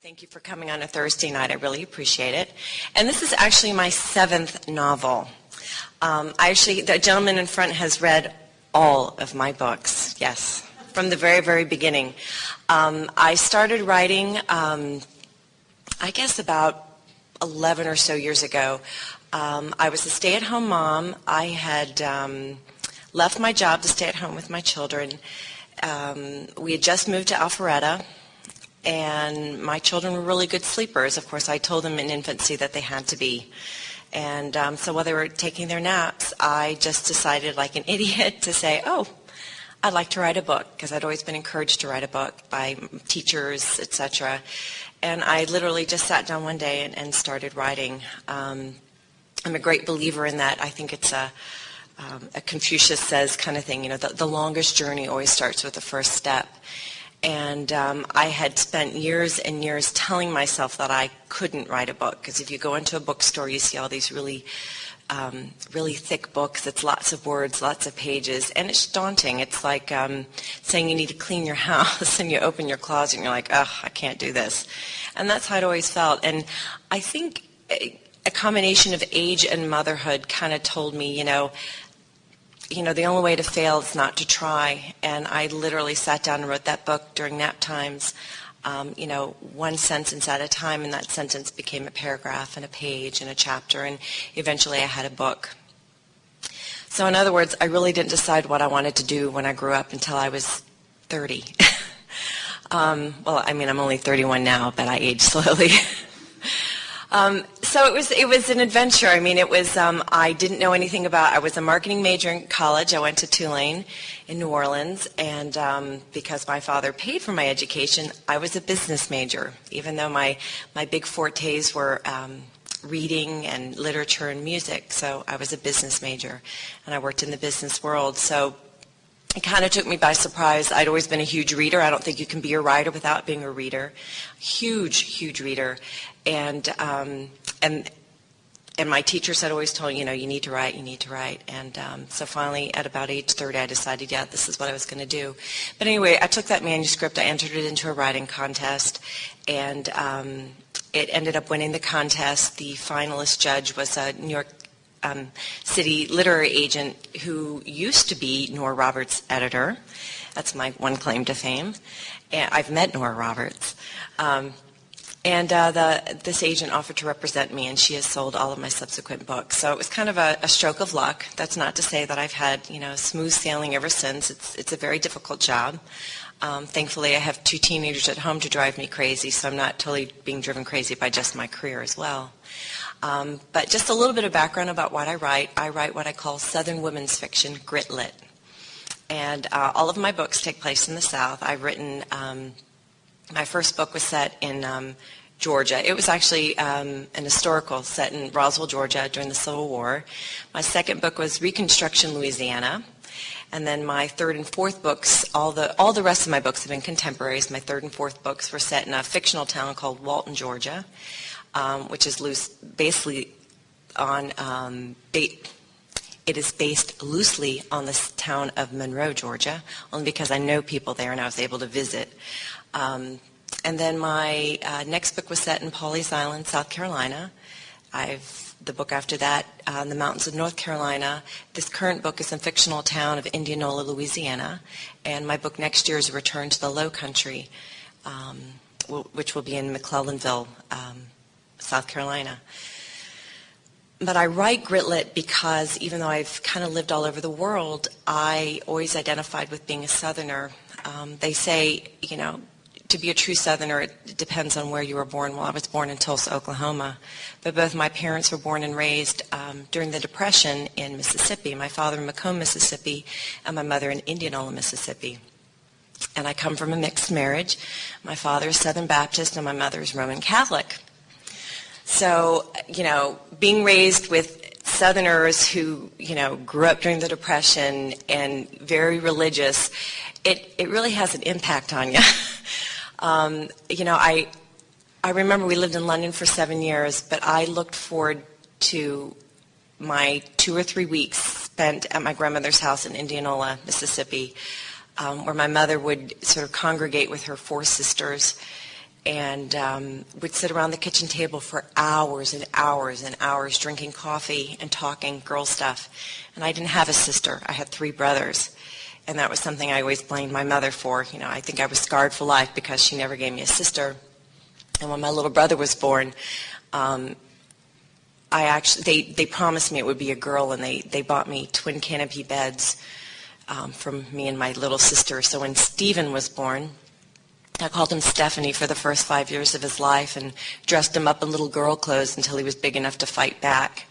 Thank you for coming on a Thursday night. I really appreciate it. And this is actually my 7th novel. The gentleman in front has read all of my books, yes, from the very, very beginning. I started writing, I guess about 11 or so years ago. I was a stay-at-home mom. I had left my job to stay at home with my children. We had just moved to Alpharetta, and my children were really good sleepers. Of course, I told them in infancy that they had to be. And so while they were taking their naps, I just decided like an idiot to say, oh, I'd like to write a book, because I'd always been encouraged to write a book by teachers, etc. And I literally just sat down one day and started writing. I'm a great believer in that. I think it's a Confucius says kind of thing, the longest journey always starts with the first step. And I had spent years and years telling myself that I couldn't write a book, because if you go into a bookstore, you see all these really thick books. It's lots of words, lots of pages, and it's daunting. It's like saying you need to clean your house, and you open your closet, and you're like, oh, I can't do this. And that's how it always felt. And I think a combination of age and motherhood kind of told me, the only way to fail is not to try. And I literally sat down and wrote that book during nap times, one sentence at a time, and that sentence became a paragraph and a page and a chapter, and eventually I had a book. So in other words, I really didn't decide what I wanted to do when I grew up until I was 30. I'm only 31 now, but I age slowly. So it was an adventure. I didn't know anything I was a marketing major in college. I went to Tulane in New Orleans, and because my father paid for my education, I was a business major, even though my big fortes were reading and literature and music. So I was a business major, and I worked in the business world. So it kind of took me by surprise. I'd always been a huge reader. I don't think you can be a writer without being a reader. Huge reader. And my teachers had always told me, you need to write, you need to write. And so finally, at about age 30, I decided, yeah, this is what I was going to do. But anyway, I took that manuscript, I entered it into a writing contest, and it ended up winning the contest. The finalist judge was a New York City literary agent who used to be Nora Roberts' editor. That's my one claim to fame. And I've met Nora Roberts. This agent offered to represent me, and she has sold all of my subsequent books. So it was kind of a stroke of luck. That's not to say that I've had, smooth sailing ever since. It's a very difficult job. Thankfully, I have 2 teenagers at home to drive me crazy, so I'm not totally being driven crazy by just my career as well. But just a little bit of background about what I write. I write what I call Southern women's fiction, grit lit. And all of my books take place in the South. I've written, my first book was set in Georgia. It was actually an historical set in Roswell, Georgia during the Civil War. My second book was Reconstruction, Louisiana. And then my third and fourth books, all the rest of my books have been contemporaries. My third and fourth books were set in a fictional town called Walton, Georgia, which is basically on, it is based loosely on the town of Monroe, Georgia, only because I know people there and I was able to visit. And then my next book was set in Pawleys Island, South Carolina. The book after that, The Mountains of North Carolina. This current book is in the fictional town of Indianola, Louisiana. And my book next year is A Return to the Low Country, which will be in McClellanville, South Carolina. But I write gritlit because even though I've kind of lived all over the world, I always identified with being a Southerner. They say, to be a true Southerner, it depends on where you were born. Well, I was born in Tulsa, Oklahoma, but both my parents were born and raised during the Depression in Mississippi. My father in Macomb, Mississippi, and my mother in Indianola, Mississippi. And I come from a mixed marriage. My father is Southern Baptist and my mother is Roman Catholic. So, being raised with Southerners who, grew up during the Depression and very religious, it really has an impact on you. I remember we lived in London for 7 years, but I looked forward to my 2 or 3 weeks spent at my grandmother's house in Indianola, Mississippi, where my mother would sort of congregate with her 4 sisters. and would sit around the kitchen table for hours and hours and hours drinking coffee and talking girl stuff. And I didn't have a sister. I had 3 brothers. And that was something I always blamed my mother for. You know, I think I was scarred for life because she never gave me a sister. And when my little brother was born, they promised me it would be a girl, and they bought me twin canopy beds from me and my little sister. So when Stephen was born, I called him Stephanie for the first 5 years of his life and dressed him up in little girl clothes until he was big enough to fight back.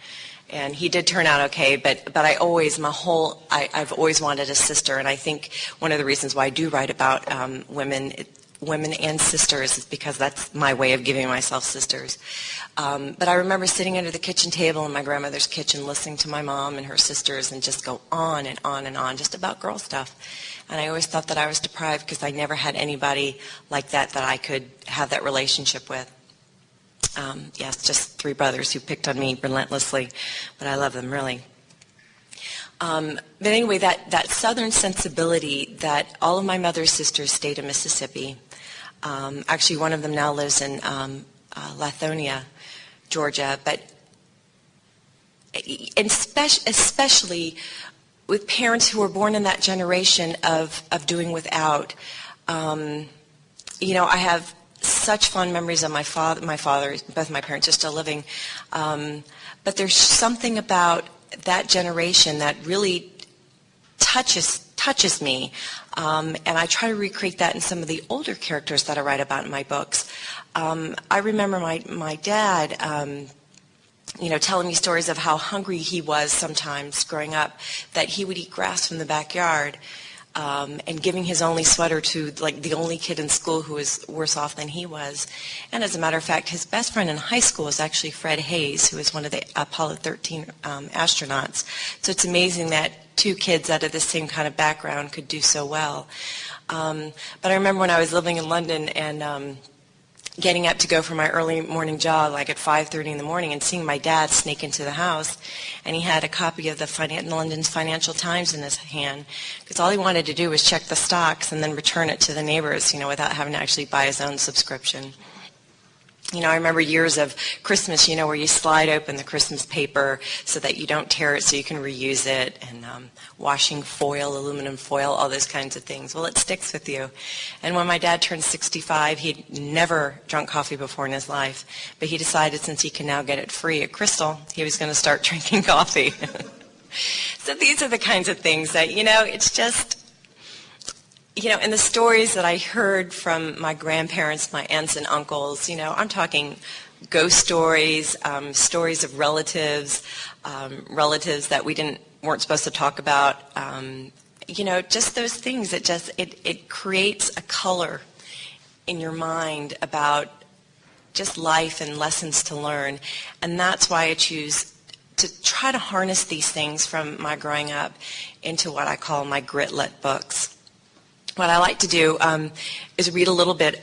And he did turn out okay, but I've always wanted a sister, and I think one of the reasons why I do write about women and sisters is because that's my way of giving myself sisters. But I remember sitting under the kitchen table in my grandmother's kitchen listening to my mom and her sisters and just go on and on and on just about girl stuff. And I always thought that I was deprived because I never had anybody like that I could have that relationship with. Yes, just 3 brothers who picked on me relentlessly, but I love them, really. But anyway, that southern sensibility that all of my mother's sisters stayed in Mississippi. Actually, one of them now lives in Lithonia, Georgia, but especially with parents who were born in that generation of doing without. You know, I have such fond memories of my father, both my parents are still living, but there's something about that generation that really touches me, and I try to recreate that in some of the older characters that I write about in my books. I remember my dad, you know, telling me stories of how hungry he was sometimes growing up, that he would eat grass from the backyard. And giving his only sweater to like the only kid in school who was worse off than he was. And as a matter of fact, his best friend in high school was actually Fred Hayes, who was one of the Apollo 13 astronauts. So it's amazing that 2 kids out of the same kind of background could do so well. But I remember when I was living in London and getting up to go for my early morning jog, like at 5:30 in the morning, and seeing my dad sneak into the house, and he had a copy of the London's Financial Times in his hand, because all he wanted to do was check the stocks and then return it to the neighbors, you know, without having to actually buy his own subscription. You know, I remember years of Christmas, you know, where you slide open the Christmas paper so that you don't tear it so you can reuse it, and washing foil, aluminum foil, all those kinds of things. Well, it sticks with you. And when my dad turned 65, he'd never drunk coffee before in his life, but he decided since he can now get it free at Crystal, he was going to start drinking coffee. So these are the kinds of things that, you know, it's just... You know, and the stories that I heard from my grandparents, my aunts and uncles, you know, I'm talking ghost stories, stories of relatives, relatives that we weren't supposed to talk about, you know, just those things that it creates a color in your mind about just life and lessons to learn. And that's why I choose to try to harness these things from my growing up into what I call my gritlet books. What I like to do is read a little bit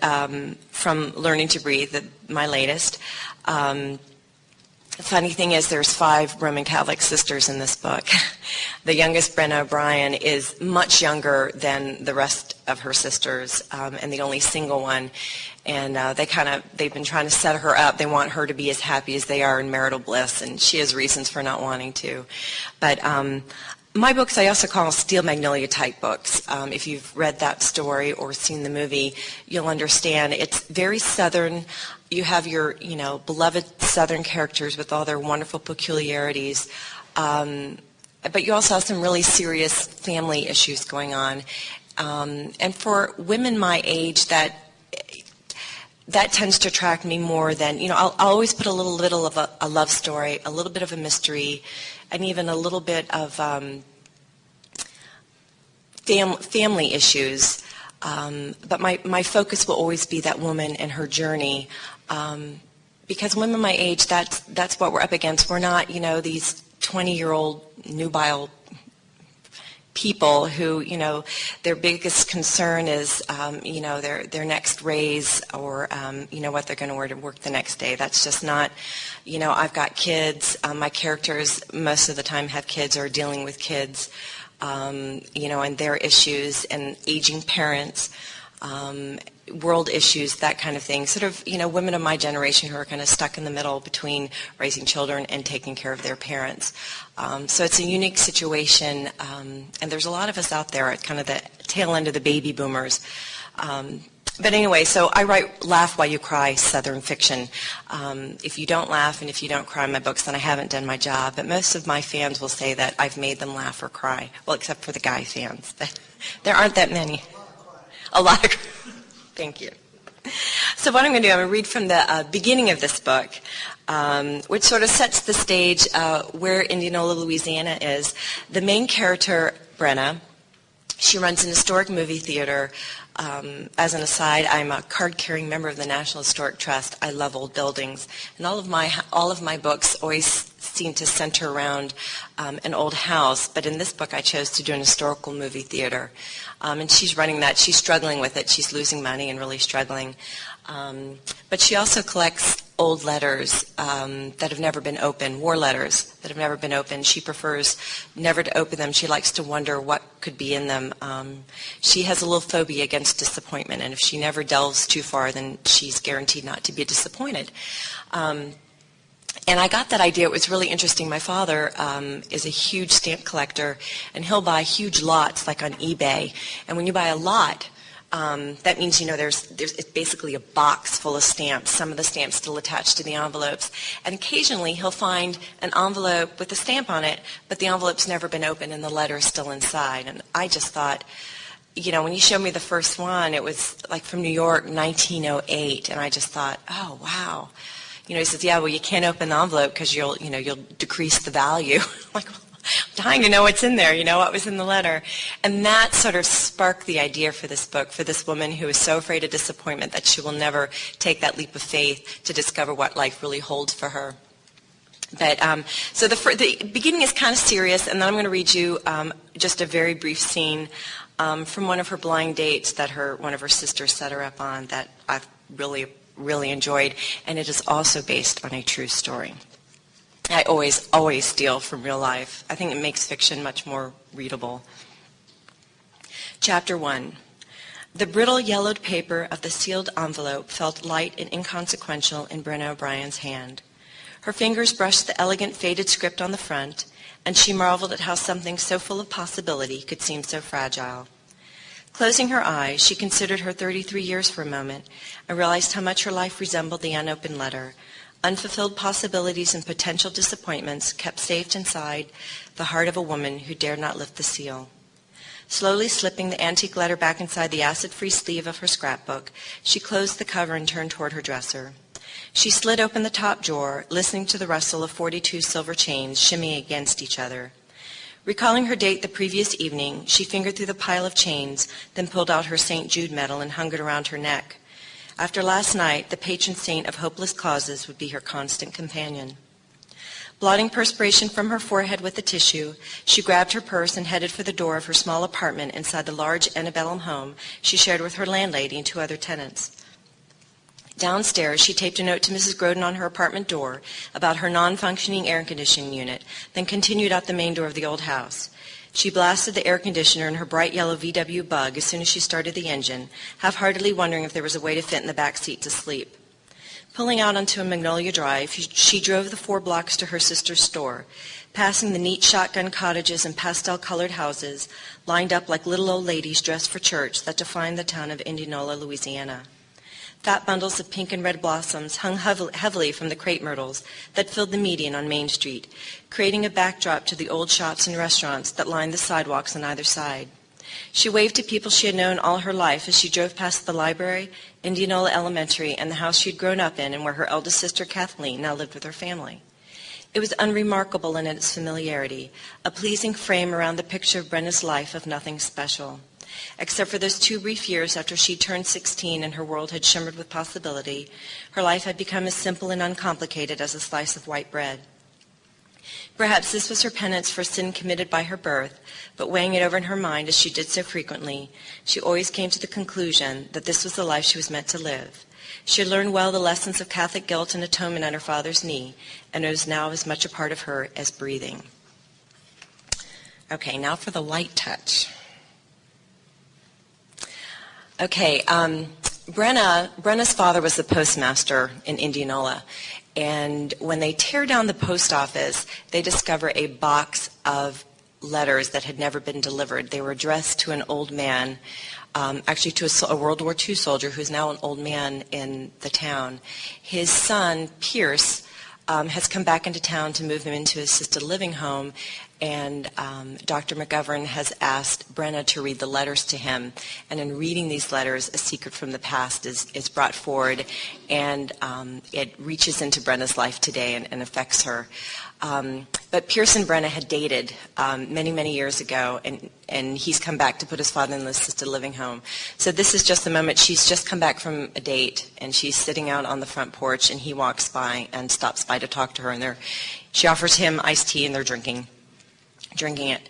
from Learning to Breathe, my latest. The funny thing is there's 5 Roman Catholic sisters in this book. The youngest, Brenna O'Brien, is much younger than the rest of her sisters, and the only single one. And they've been trying to set her up. They want her to be as happy as they are in marital bliss, and she has reasons for not wanting to. But my books I also call Steel Magnolia type books. If you've read that story or seen the movie, you'll understand it's very Southern. You have your, you know, beloved Southern characters with all their wonderful peculiarities, but you also have some really serious family issues going on. And for women my age, that tends to attract me more than, you know, I'll always put a little of a love story, a little bit of a mystery, and even a little bit of family issues. But my focus will always be that woman and her journey. Because women my age, that's what we're up against. We're not, you know, these 20-year-old nubile people who, you know, their biggest concern is, you know, their next raise or, you know, what they're going to wear to work the next day. That's just not, you know, I've got kids. My characters most of the time have kids or are dealing with kids, you know, and their issues and aging parents, world issues, that kind of thing. Sort of, women of my generation who are kind of stuck in the middle between raising children and taking care of their parents. So it's a unique situation, and there's a lot of us out there at kind of the tail end of the baby boomers. But anyway, so I write Laugh While You Cry Southern fiction. If you don't laugh and if you don't cry in my books, then I haven't done my job. But most of my fans will say that I've made them laugh or cry. Well, except for the guy fans. There aren't that many. A lot of Thank you. So what I'm going to do, I'm going to read from the beginning of this book, which sort of sets the stage where Indianola, Louisiana is. The main character, Brenna, she runs an historic movie theater. As an aside, I'm a card-carrying member of the National Historic Trust. I love old buildings, and all of my books always seem to center around an old house. But in this book, I chose to do an historical movie theater, and she's running that. She's struggling with it. She's losing money and really struggling. But she also collects old letters that have never been opened, war letters that have never been opened. She prefers never to open them. She likes to wonder what could be in them. She has a little phobia against disappointment, and if she never delves too far, then she's guaranteed not to be disappointed. And I got that idea. It was really interesting. My father is a huge stamp collector, and he'll buy huge lots, like on eBay. And when you buy a lot, that means, it's basically a box full of stamps, some of the stamps still attached to the envelopes. And occasionally he'll find an envelope with a stamp on it, but the envelope's never been opened and the letter's still inside. And I just thought, when you showed me the first one, it was like from New York, 1908, and I just thought, oh, wow. He says, yeah, well, you can't open the envelope because you'll decrease the value. I'm like, I'm dying to know what's in there, what was in the letter. And that sort of sparked the idea for this book, for this woman who is so afraid of disappointment that she will never take that leap of faith to discover what life really holds for her. But so the beginning is kind of serious, and then I'm going to read you just a very brief scene from one of her blind dates that one of her sisters set her up on that I've really enjoyed, and it is also based on a true story. I always steal from real life. I think it makes fiction much more readable. Chapter 1. The brittle yellowed paper of the sealed envelope felt light and inconsequential in Brenna O'Brien's hand. Her fingers brushed the elegant faded script on the front, and she marveled at how something so full of possibility could seem so fragile. Closing her eyes, she considered her 33 years for a moment and realized how much her life resembled the unopened letter. Unfulfilled possibilities and potential disappointments kept safe inside the heart of a woman who dared not lift the seal. Slowly slipping the antique letter back inside the acid-free sleeve of her scrapbook, she closed the cover and turned toward her dresser. She slid open the top drawer, listening to the rustle of 42 silver chains shimmying against each other. Recalling her date the previous evening, she fingered through the pile of chains, then pulled out her St. Jude medal and hung it around her neck. After last night, the patron saint of hopeless causes would be her constant companion. Blotting perspiration from her forehead with a tissue, she grabbed her purse and headed for the door of her small apartment inside the large antebellum home she shared with her landlady and 2 other tenants. Downstairs, she taped a note to Mrs. Groden on her apartment door about her non-functioning air conditioning unit, then continued out the main door of the old house. She blasted the air conditioner in her bright yellow VW Bug as soon as she started the engine, half-heartedly wondering if there was a way to fit in the back seat to sleep. Pulling out onto a Magnolia Drive, she drove the 4 blocks to her sister's store, passing the neat shotgun cottages and pastel-colored houses lined up like little old ladies dressed for church that define the town of Indianola, Louisiana. Fat bundles of pink and red blossoms hung heavily from the crepe myrtles that filled the median on Main Street, creating a backdrop to the old shops and restaurants that lined the sidewalks on either side. She waved to people she had known all her life as she drove past the library, Indianola Elementary, and the house she'd grown up in and where her eldest sister, Kathleen, now lived with her family. It was unremarkable in its familiarity, a pleasing frame around the picture of Brenna's life of nothing special. Except for those 2 brief years after she turned 16 and her world had shimmered with possibility, her life had become as simple and uncomplicated as a slice of white bread. Perhaps this was her penance for sin committed by her birth, but weighing it over in her mind as she did so frequently, she always came to the conclusion that this was the life she was meant to live. She had learned well the lessons of Catholic guilt and atonement on her father's knee, and it was now as much a part of her as breathing. Okay, now for the light touch. Okay, Brenna's father was the postmaster in Indianola, and when they tear down the post office, they discover a box of letters that had never been delivered. They were addressed to an old man, actually to a World War II soldier who's now an old man in the town. His son, Pierce, has come back into town to move him into an assisted living home, and Dr. McGovern has asked Brenna to read the letters to him. And in reading these letters, a secret from the past is brought forward, and it reaches into Brenna's life today and affects her. But Pierce and Brenna had dated many, many years ago, and he's come back to put his father in the assisted living home. So this is just the moment. She's just come back from a date, and she's sitting out on the front porch, and he walks by and stops by to talk to her. And she offers him iced tea, and they're drinking it.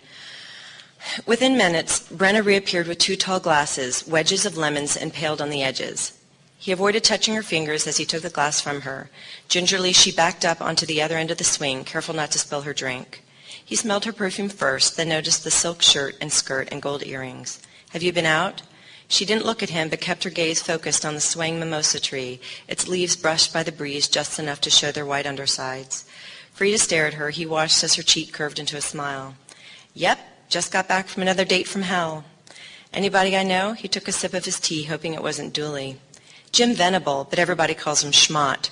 Within minutes, Brenna reappeared with 2 tall glasses, wedges of lemons impaled on the edges. He avoided touching her fingers as he took the glass from her. Gingerly, she backed up onto the other end of the swing, careful not to spill her drink. He smelled her perfume first, then noticed the silk shirt and skirt and gold earrings. "Have you been out?" She didn't look at him, but kept her gaze focused on the swaying mimosa tree, its leaves brushed by the breeze just enough to show their white undersides. Free to stare at her, he watched as her cheek curved into a smile. "Yep, just got back from another date from hell." "Anybody I know?" He took a sip of his tea, hoping it wasn't Dooley. "Jim Venable, but everybody calls him Schmott."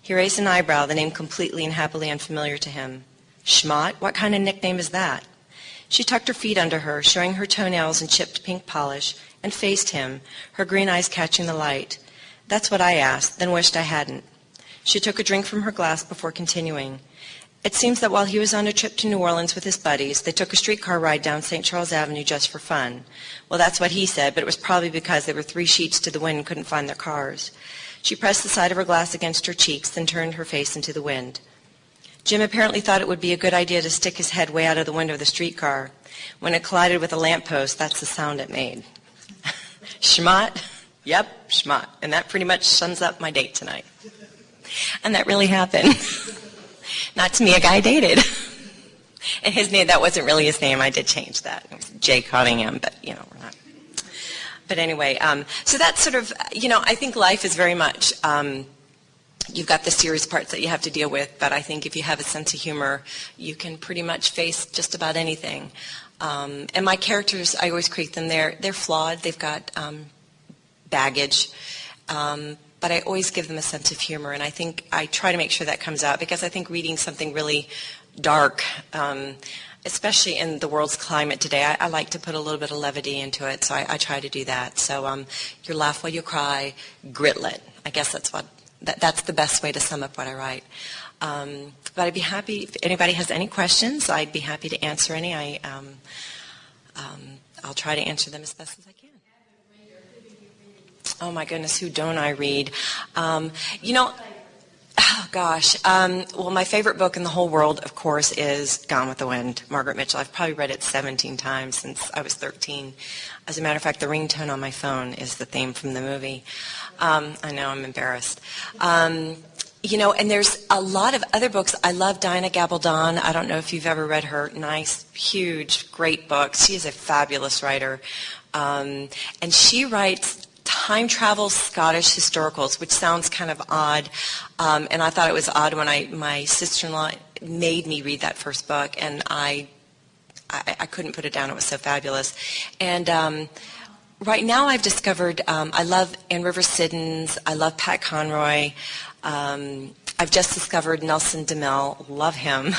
He raised an eyebrow, the name completely and happily unfamiliar to him. "Schmott? What kind of nickname is that?" She tucked her feet under her, showing her toenails in chipped pink polish, and faced him, her green eyes catching the light. "That's what I asked, then wished I hadn't." She took a drink from her glass before continuing. "It seems that while he was on a trip to New Orleans with his buddies, they took a streetcar ride down St. Charles Avenue just for fun. Well, that's what he said, but it was probably because they were 3 sheets to the wind and couldn't find their cars." She pressed the side of her glass against her cheeks, then turned her face into the wind. "Jim apparently thought it would be a good idea to stick his head way out of the window of the streetcar. When it collided with a lamppost, that's the sound it made." Schmott? Yep, Schmott. And that pretty much sums up my date tonight. And that really happened. Not to me, a guy I dated. And his name, that wasn't really his name. I did change that. It was Jay Cottingham, but, we're not. But anyway, so that's sort of, I think life is very much, you've got the serious parts that you have to deal with, but I think if you have a sense of humor, you can pretty much face just about anything. And my characters, I always create them, they're flawed. They've got baggage. But I always give them a sense of humor, and I think I try to make sure that comes out, because I think reading something really dark, especially in the world's climate today, I like to put a little bit of levity into it, so I try to do that. So you laugh while you cry, gritlet. I guess that's the best way to sum up what I write. But I'd be happy, if anybody has any questions, I'd be happy to answer any. I'll try to answer them as best as I can. Oh my goodness, who don't I read? Oh gosh. Well, my favorite book in the whole world, of course, is Gone with the Wind, Margaret Mitchell. I've probably read it 17 times since I was 13. As a matter of fact, the ringtone on my phone is the theme from the movie. I know, I'm embarrassed. And there's a lot of other books. I love Dinah Gabaldon. I don't know if you've ever read her nice, huge, great books. She is a fabulous writer. And she writes time travel Scottish historicals, which sounds kind of odd. And I thought it was odd when my sister-in-law made me read that first book, and I couldn't put it down. It was so fabulous. And right now I've discovered I love Anne Rivers Siddons. I love Pat Conroy. I've just discovered Nelson DeMille. Love him.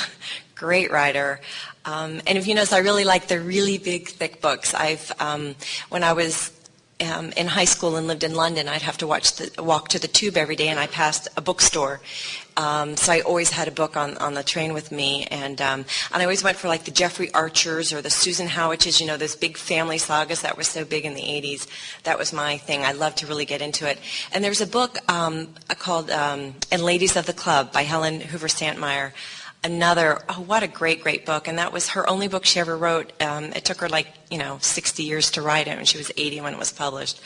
Great writer. And if you notice, I really like the really big, thick books. When I was in high school and lived in London, I'd have to walk to the Tube every day, and I passed a bookstore. So I always had a book on the train with me, and I always went for like the Jeffrey Archers or the Susan Howiches, those big family sagas that were so big in the 80s. That was my thing. I loved to really get into it. And there's a book called And Ladies of the Club by Helen Hoover Stantmeyer. What a great, great book. And that was her only book she ever wrote. It took her 60 years to write it, and she was 80 when it was published,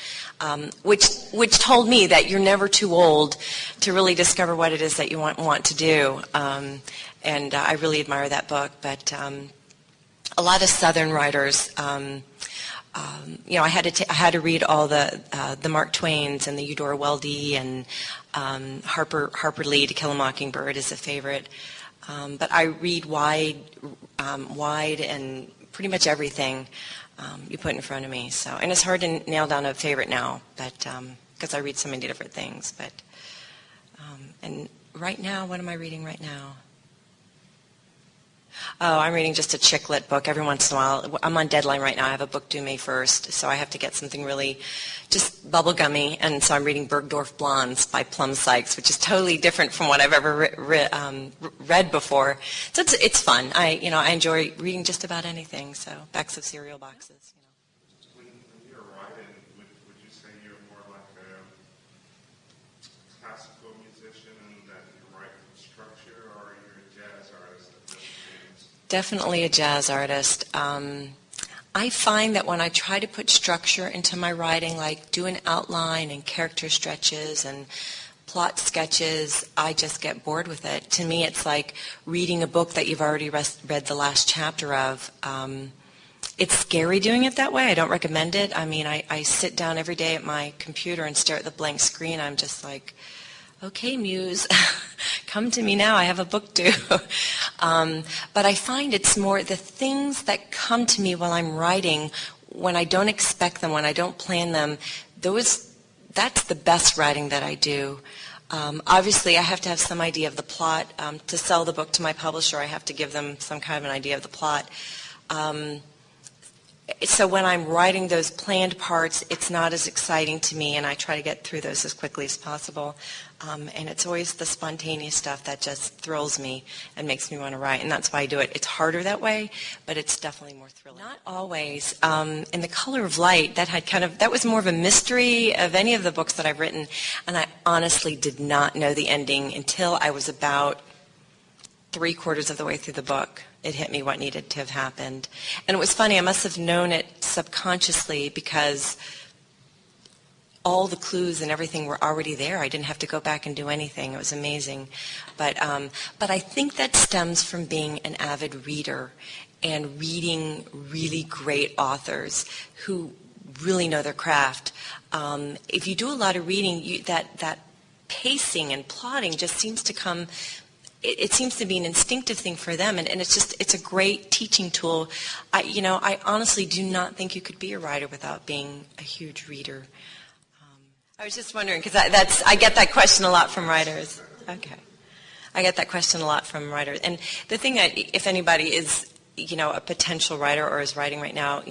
which told me that you're never too old to really discover what it is that you want to do. And I really admire that book. But a lot of Southern writers, I had to read all the Mark Twains and the Eudora Weldy and Harper Lee, To Kill a Mockingbird is a favorite. But I read wide and pretty much everything you put in front of me. So, and it's hard to nail down a favorite now, but because I read so many different things. But and right now, what am I reading right now? Oh, I'm reading just a chick lit book every once in a while. I'm on deadline right now. I have a book due May 1st, so I have to get something really just bubblegummy. And so I'm reading Bergdorf Blondes by Plum Sykes, which is totally different from what I've ever read before. So it's fun. I enjoy reading just about anything. So backs of cereal boxes. When you're writing, would you say you're more like a classical musician and that you write from structure, or you're a jazz artist? Definitely a jazz artist. I find that when I try to put structure into my writing, like do an outline and character stretches and plot sketches, I just get bored with it. To me, it's like reading a book that you've already read the last chapter of. It's scary doing it that way. I don't recommend it. I mean, I sit down every day at my computer and stare at the blank screen. I'm just like, okay, Muse, come to me now. I have a book due. But I find it's more the things that come to me while I'm writing, when I don't expect them, when I don't plan them, that's the best writing that I do. Obviously, I have to have some idea of the plot. To sell the book to my publisher, I have to give them some kind of an idea of the plot. So when I'm writing those planned parts, it's not as exciting to me, and I try to get through those as quickly as possible. And it's always the spontaneous stuff that just thrills me and makes me want to write, and that's why I do it. It's harder that way, but it's definitely more thrilling. Not always. In The Color of Light, that was more of a mystery of any of the books that I've written, and I honestly did not know the ending until I was about 3/4 of the way through the book. It hit me what needed to have happened. And it was funny, I must have known it subconsciously because all the clues and everything were already there. I didn't have to go back and do anything. It was amazing. But I think that stems from being an avid reader and reading really great authors who really know their craft. If you do a lot of reading, that pacing and plotting just seems to come. It seems to be an instinctive thing for them, and it's a great teaching tool. I honestly do not think you could be a writer without being a huge reader. I was just wondering, because I get that question a lot from writers. Okay. I get that question a lot from writers. And the thing that, if anybody is, a potential writer or is writing right now,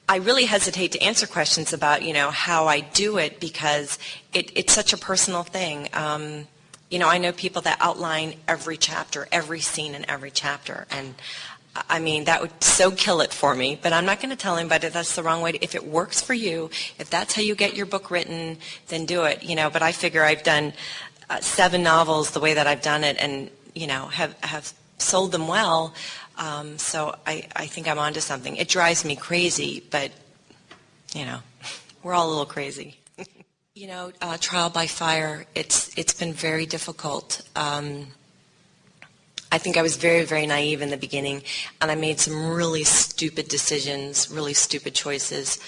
I really hesitate to answer questions about, how I do it, because it's such a personal thing. I know people that outline every chapter, every scene in every chapter, and I mean, that would so kill it for me, but I'm not going to tell anybody that's the wrong way. If it works for you, if that's how you get your book written, then do it, but I figure I've done 7 novels the way that I've done it, and, have sold them well. So I think I'm onto something. It drives me crazy, but, we're all a little crazy. Trial by fire, it's been very difficult. I think I was very, very naive in the beginning, and I made some really stupid decisions, really stupid choices.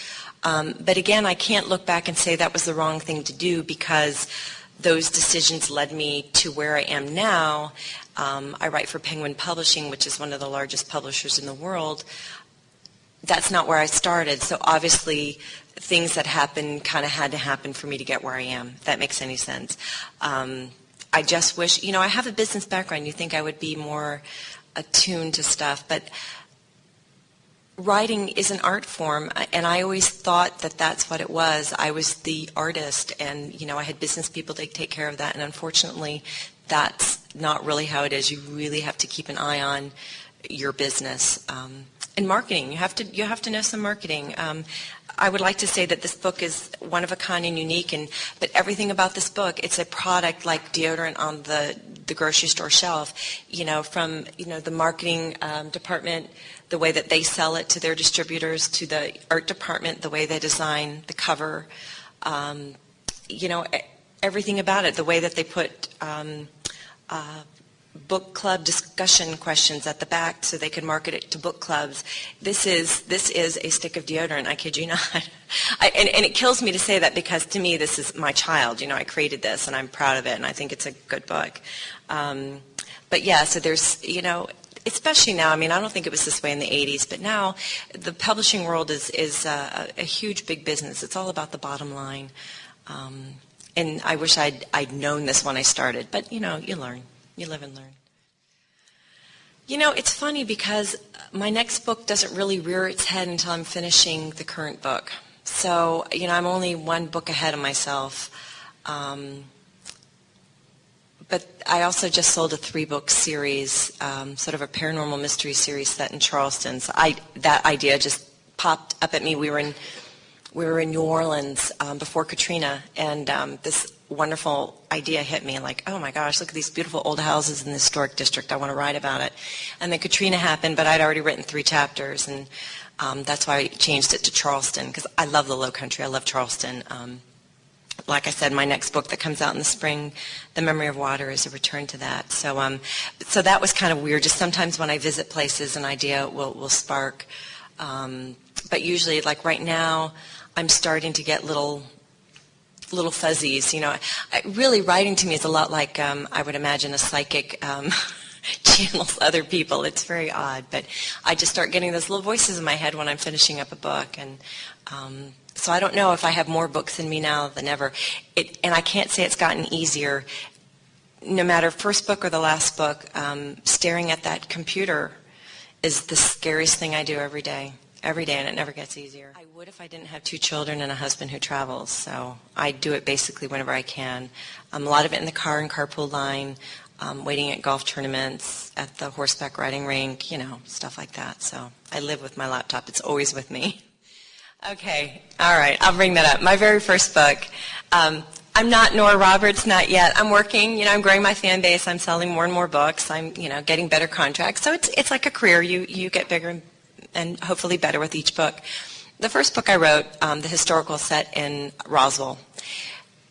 But again, I can't look back and say that was the wrong thing to do, because those decisions led me to where I am now. I write for Penguin Publishing, which is one of the largest publishers in the world. That's not where I started, so obviously things that happened kind of had to happen for me to get where I am, if that makes any sense. I just wish, I have a business background. You think I would be more attuned to stuff, but writing is an art form, and I always thought that that's what it was. I was the artist, and, I had business people to take care of that, and unfortunately, that's not really how it is. You really have to keep an eye on your business. And marketing, you have to know some marketing. I would like to say that this book is one of a kind and unique, but everything about this book, it's a product like deodorant on the grocery store shelf. From the marketing department, the way that they sell it to their distributors, to the art department, the way they design the cover, everything about it, the way that they put book club discussion questions at the back so they could market it to book clubs. This is a stick of deodorant, I kid you not. And it kills me to say that because to me this is my child. I created this and I'm proud of it and I think it's a good book. But yeah, so there's, especially now, I don't think it was this way in the 80s, but now the publishing world is a huge, big business. It's all about the bottom line. And I wish I'd known this when I started, but you learn. You live and learn. It's funny because my next book doesn't really rear its head until I'm finishing the current book. So, I'm only one book ahead of myself. But I also just sold a 3-book series, sort of a paranormal mystery series set in Charleston. So that idea just popped up at me. We were in New Orleans before Katrina, and this wonderful idea hit me, like, oh my gosh, look at these beautiful old houses in the historic district. I want to write about it. And then Katrina happened, but I'd already written 3 chapters, and that's why I changed it to Charleston, because I love the Low Country. I love Charleston. Like I said, my next book that comes out in the spring, The Memory of Water, is a return to that. So that was kind of weird. Just sometimes when I visit places, an idea will spark. But usually, like right now, I'm starting to get little fuzzies. Really writing to me is a lot like I would imagine a psychic channels other people. It's very odd, but I just start getting those little voices in my head when I'm finishing up a book, and so I don't know if I have more books in me now than ever. And I can't say it's gotten easier. No matter first book or the last book, staring at that computer is the scariest thing I do every day, and it never gets easier. I would if I didn't have 2 children and a husband who travels, so I do it basically whenever I can. A lot of it in the car and carpool line, waiting at golf tournaments, at the horseback riding rink, stuff like that. So I live with my laptop. It's always with me. Okay, all right, I'll bring that up. My very first book, I'm not Nora Roberts, not yet. I'm working, I'm growing my fan base. I'm selling more and more books. I'm, getting better contracts. So it's like a career. You get bigger and hopefully better with each book. The first book I wrote, the historical set in Roswell,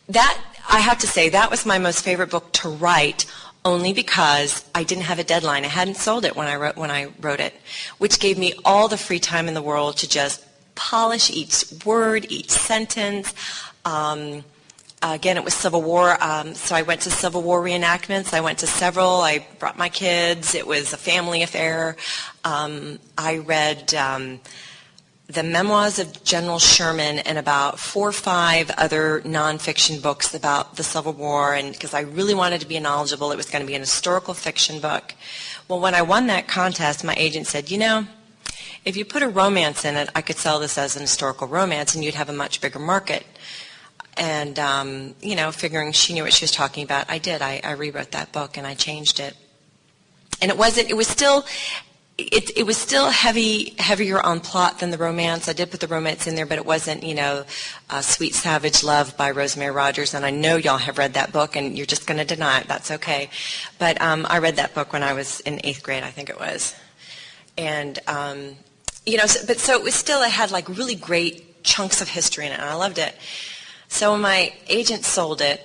that, I have to say, that was my most favorite book to write, only because I didn't have a deadline. I hadn't sold it when I wrote it, which gave me all the free time in the world to just polish each word, each sentence. Again, it was Civil War, so I went to Civil War reenactments. I went to several. I brought my kids. It was a family affair. I read the memoirs of General Sherman and about 4 or 5 other nonfiction books about the Civil War, and because I really wanted to be knowledgeable, it was going to be an historical fiction book. Well, when I won that contest, my agent said, if you put a romance in it, I could sell this as an historical romance and you'd have a much bigger market. And, figuring she knew what she was talking about, I did. I rewrote that book and I changed it. And it was still heavier on plot than the romance. I did put the romance in there, but it wasn't, Sweet Savage Love by Rosemary Rogers. And I know y'all have read that book and you're just going to deny it. That's okay. But I read that book when I was in 8th grade, I think it was. And, so it was still, it had like really great chunks of history in it, and I loved it. So when my agent sold it,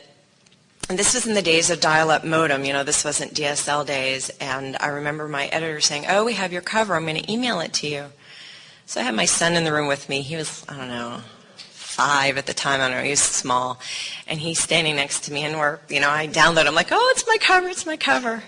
and this was in the days of dial-up modem, this wasn't DSL days, and I remember my editor saying, oh, we have your cover, I'm going to email it to you. So I had my son in the room with me. He was, 5 at the time, he was small, and he's standing next to me, and I download, I'm like, oh, it's my cover.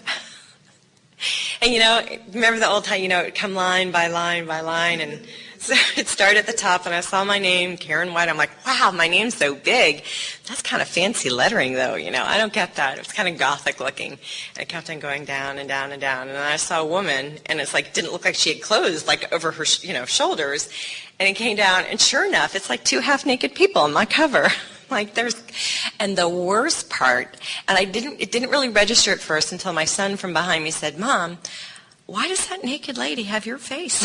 And, remember the old time, it would come line by line by line, and so it started at the top, and I saw my name, Karen White. I'm like, wow, my name's so big. That's kind of fancy lettering, though, I don't get that. It was kind of gothic looking. And it kept on going down and down and down, and then I saw a woman, and it's like, didn't look like she had clothes, like, over her, shoulders, and it came down, and sure enough, it's like 2 half-naked people on my cover. And the worst part, and it didn't really register at first until my son from behind me said, Mom, why does that naked lady have your face?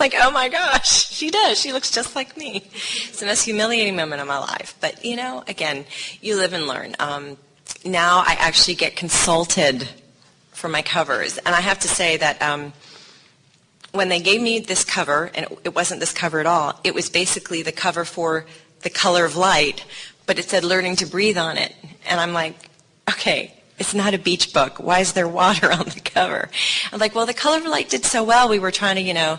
Like, oh my gosh, she does. She looks just like me. It's the most humiliating moment of my life. But, again, you live and learn. Now I actually get consulted for my covers. And I have to say that when they gave me this cover, and it wasn't this cover at all, it was basically the cover for The Color of Light, but it said Learning to Breathe on it. And I'm like, okay, It's not a beach book. Why is there water on the cover? I'm like, well, The Color of Light did so well. We were trying to,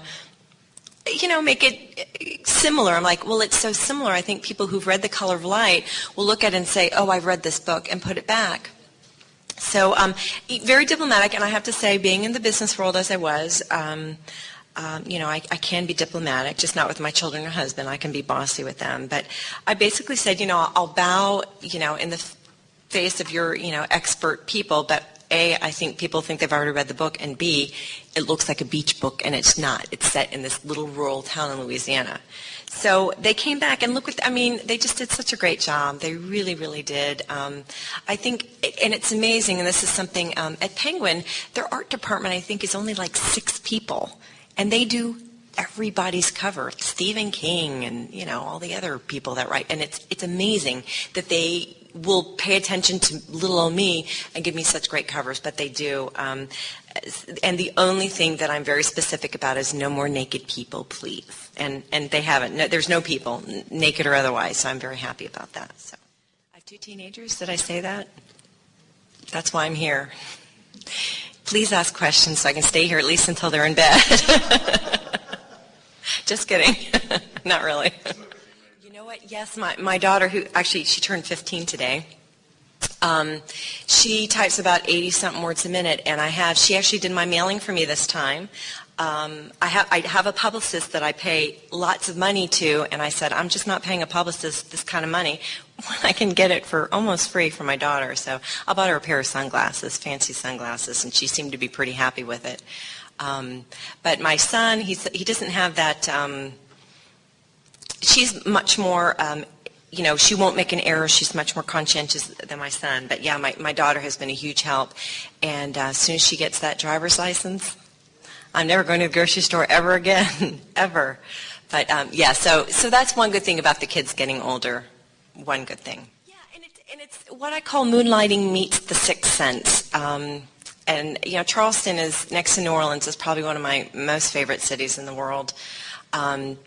make it similar. I'm like, well, it's so similar. I think people who've read The Color of Light will look at it and say, oh, I've read this book, and put it back. So very diplomatic, and I have to say, being in the business world as I was, I can be diplomatic, just not with my children or husband. I can be bossy with them. But I basically said, I'll bow, in the face of your, expert people, but A, I think people think they've already read the book, and B, it looks like a beach book, and it's not. It's set in this little rural town in Louisiana. So they came back, and they just did such a great job. They really, really did. I think, and it's amazing, and this is something, at Penguin, their art department, I think, is only like 6 people, and they do everybody's cover, Stephen King and, all the other people that write. And it's amazing that they will pay attention to little old me and give me such great covers, but they do. And the only thing that I'm very specific about is no more naked people, please. And they haven't. No, there's no people, naked or otherwise, so I'm very happy about that. So I have 2 teenagers. Did I say that? That's why I'm here. Please ask questions so I can stay here at least until they're in bed. Just kidding. Not really. You know what? Yes, my daughter, who actually, she turned 15 today, she types about 80-something words a minute, and she actually did my mailing for me this time. I have a publicist that I pay lots of money to, and I said, I'm just not paying a publicist this kind of money when I can get it for almost free for my daughter. So I bought her a pair of sunglasses, fancy sunglasses, and she seemed to be pretty happy with it. But my son, he doesn't have that. She's much more, she won't make an error. She's much more conscientious than my son. But yeah, my daughter has been a huge help. And as soon as she gets that driver's license, I'm never going to a grocery store ever again, ever. But so that's one good thing about the kids getting older. One good thing. Yeah, and it's what I call moonlighting meets the sixth sense. And Charleston is next to New Orleans, is probably one of my most favorite cities in the world. The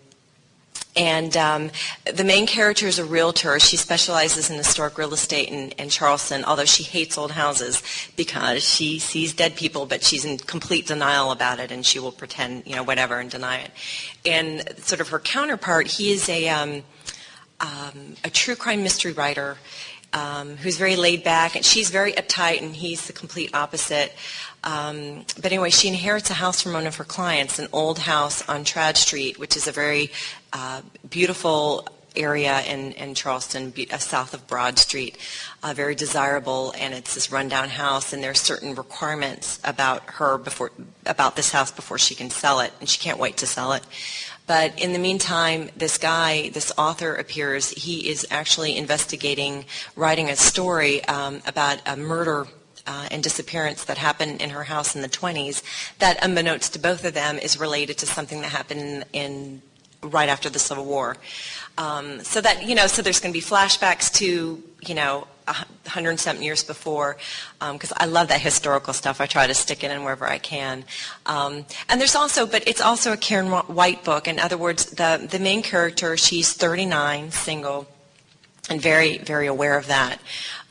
main character is a realtor. She specializes in historic real estate in Charleston, although she hates old houses because she sees dead people, but she's in complete denial about it, and she will pretend, whatever, and deny it. And sort of her counterpart, he is a true crime mystery writer who's very laid back, and she's very uptight, and he's the complete opposite. But anyway, she inherits a house from one of her clients, an old house on Trad Street, which is a very beautiful area in Charleston, south of Broad Street, very desirable, and it's this rundown house, and there are certain requirements about this house before she can sell it, and she can't wait to sell it. But in the meantime, this author appears. He is actually writing a story about a murder and disappearance that happened in her house in the 1920s that, unbeknownst to both of them, is related to something that happened right after the Civil War. So there's going to be flashbacks to, 100-something years before, because I love that historical stuff. I try to stick it in wherever I can. And but it's also a Karen White book. In other words, the main character, she's 39, single, and very, very aware of that.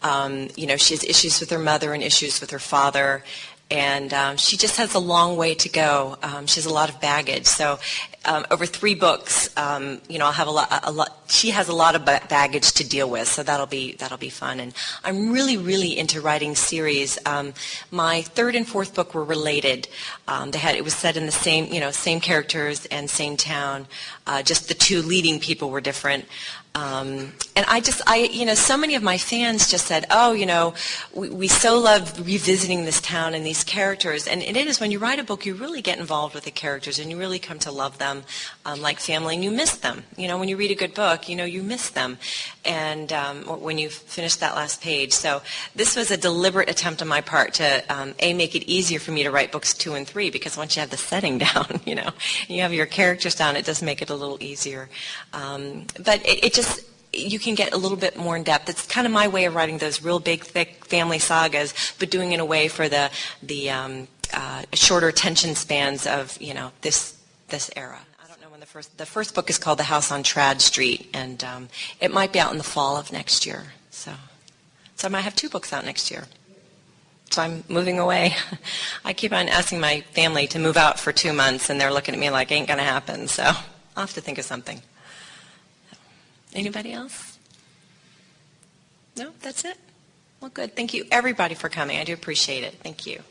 She has issues with her mother and issues with her father, and she just has a long way to go. She has a lot of baggage. So over 3 books, I'll have a lot. She has a lot of baggage to deal with, so that'll be fun. And I'm really, really into writing series. My 3rd and 4th book were related. It was set in the same characters and same town. Just the 2 leading people were different. And so many of my fans just said, we so love revisiting this town and these characters. And it is, when you write a book, you really get involved with the characters and you really come to love them like family, and you miss them. When you read a good book, you miss them. And when you finish that last page. So this was a deliberate attempt on my part to, make it easier for me to write books 2 and 3, because once you have the setting down, you have your characters down, it does make it a little easier. But you can get a little bit more in depth. It's kind of my way of writing those real big, thick family sagas, but doing it in a way for the shorter attention spans of this era. I don't know when the first book is called The House on Trad Street, and it might be out in the fall of next year. So I might have 2 books out next year. So I'm moving away. I keep on asking my family to move out for 2 months, and they're looking at me like, ain't going to happen. So I'll have to think of something. Anybody else? No, that's it? Well, good. Thank you, everybody, for coming. I do appreciate it. Thank you.